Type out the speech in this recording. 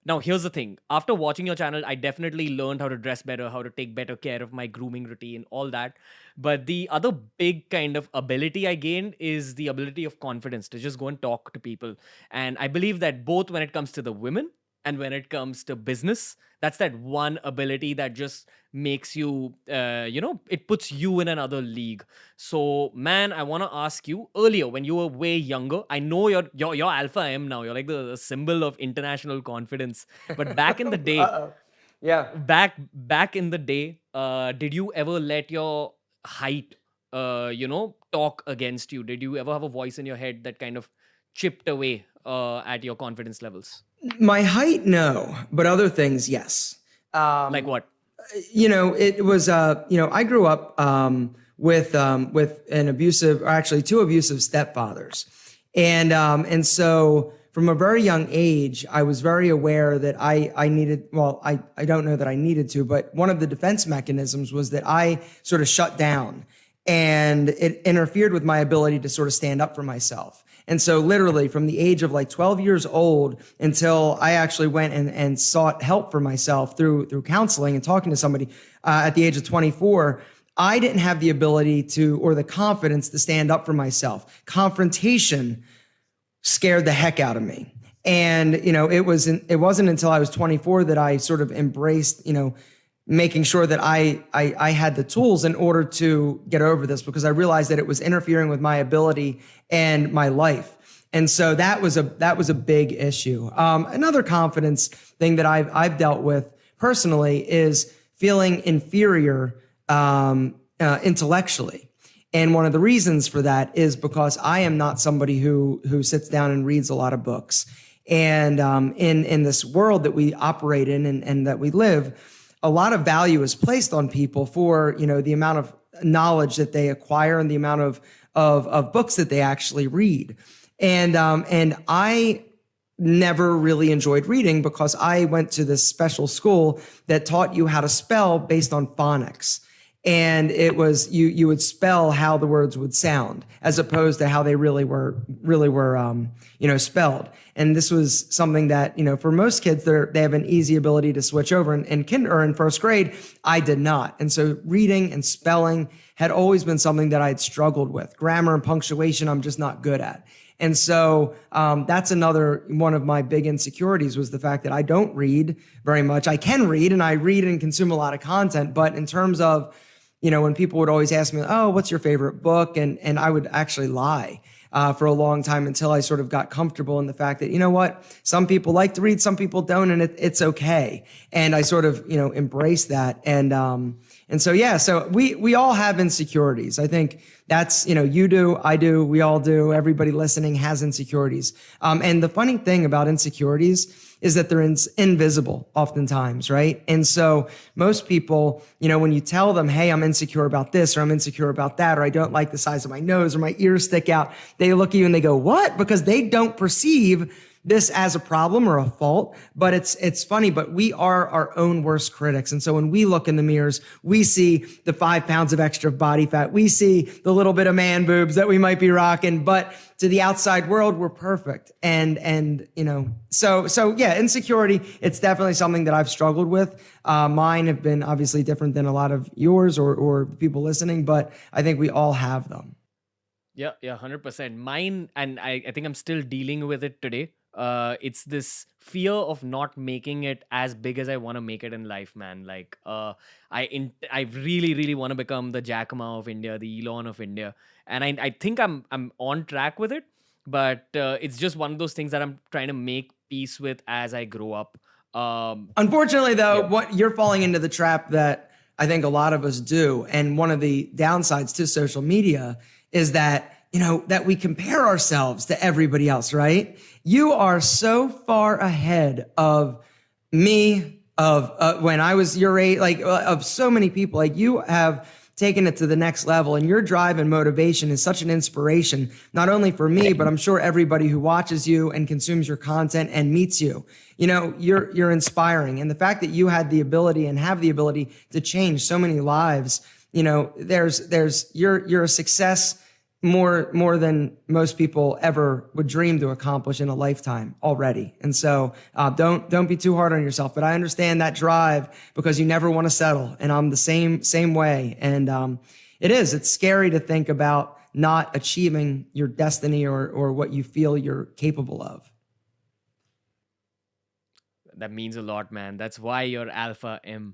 Now, here's the thing. After watching your channel, I definitely learned how to dress better, how to take better care of my grooming routine, all that. But the other big kind of ability I gained is the ability of confidence to just go and talk to people. And I believe that both when it comes to the women and when it comes to business, that's that one ability that just makes you, it puts you in another league. So, man, I want to ask you earlier when you were way younger. I know you're Alpha M now. You're like the symbol of international confidence. But back in the day, Uh-oh. Yeah. back in the day, did you ever let your height, talk against you? Did you ever have a voice in your head that kind of chipped away at your confidence levels? My height, no, but other things, yes. Like what? It was, I grew up with an abusive, or actually two abusive stepfathers. And so from a very young age, I was very aware that I needed, well, I don't know that I needed to, but one of the defense mechanisms was that I sort of shut down, and it interfered with my ability to sort of stand up for myself. And so literally from the age of like 12 years old until I actually went and sought help for myself through counseling and talking to somebody at the age of 24, I didn't have the ability to, or the confidence to stand up for myself. Confrontation scared the heck out of me. And, it wasn't until I was 24 that I sort of embraced, making sure that I had the tools in order to get over this, because I realized that it was interfering with my ability and my life. And so that was a big issue. Another confidence thing that I've dealt with personally is feeling inferior intellectually. And one of the reasons for that is because I am not somebody who sits down and reads a lot of books. And in this world that we operate in and that we live, a lot of value is placed on people for, the amount of knowledge that they acquire and the amount of books that they actually read. And I never really enjoyed reading because I went to this special school that taught you how to spell based on phonics. And it was, you would spell how the words would sound as opposed to how they really were spelled. And this was something that, for most kids, they have an easy ability to switch over. In first grade, I did not. And so reading and spelling had always been something that I had struggled with. Grammar and punctuation, I'm just not good at. And so that's another one of my big insecurities, was the fact that I don't read very much. I can read, and I read and consume a lot of content. But in terms of, when people would always ask me, oh, what's your favorite book? And I would actually lie for a long time until I sort of got comfortable in the fact that, what, some people like to read, some people don't, and it's okay. And I sort of, embrace that. And so, yeah, so we all have insecurities. I think that's, you do, I do, we all do. Everybody listening has insecurities. And the funny thing about insecurities is that they're invisible oftentimes, right? And so most people, when you tell them, hey, I'm insecure about this, or I'm insecure about that, or I don't like the size of my nose, or my ears stick out, they look at you and they go, what? Because they don't perceive this as a problem or a fault. But it's funny, but we are our own worst critics. And so when we look in the mirrors, we see the 5 pounds of extra body fat. We see the little bit of man boobs that we might be rocking, but to the outside world, we're perfect. And so yeah, insecurity, it's definitely something that I've struggled with. Mine have been obviously different than a lot of yours or people listening, but I think we all have them. Yeah, 100%. Mine, and I think I'm still dealing with it today. It's this fear of not making it as big as I want to make it in life, man. Like, I really, really want to become the Jack Ma of India, the Elon of India, and I think I'm on track with it. But it's just one of those things that I'm trying to make peace with as I grow up. Unfortunately, though, Yeah. what you're falling into the trap that I think a lot of us do, and one of the downsides to social media is that, that we compare ourselves to everybody else, right? You are so far ahead of me, of when I was your age, like of so many people. Like, you have taken it to the next level, and your drive and motivation is such an inspiration, not only for me, but I'm sure everybody who watches you and consumes your content and meets you. You're inspiring. And the fact that you had the ability and have the ability to change so many lives, you're a success more than most people ever would dream to accomplish in a lifetime already. And so don't be too hard on yourself. But I understand that drive because you never want to settle, and I'm the same way. And it's scary to think about not achieving your destiny or what you feel you're capable of. That means a lot, man. That's why you're Alpha M.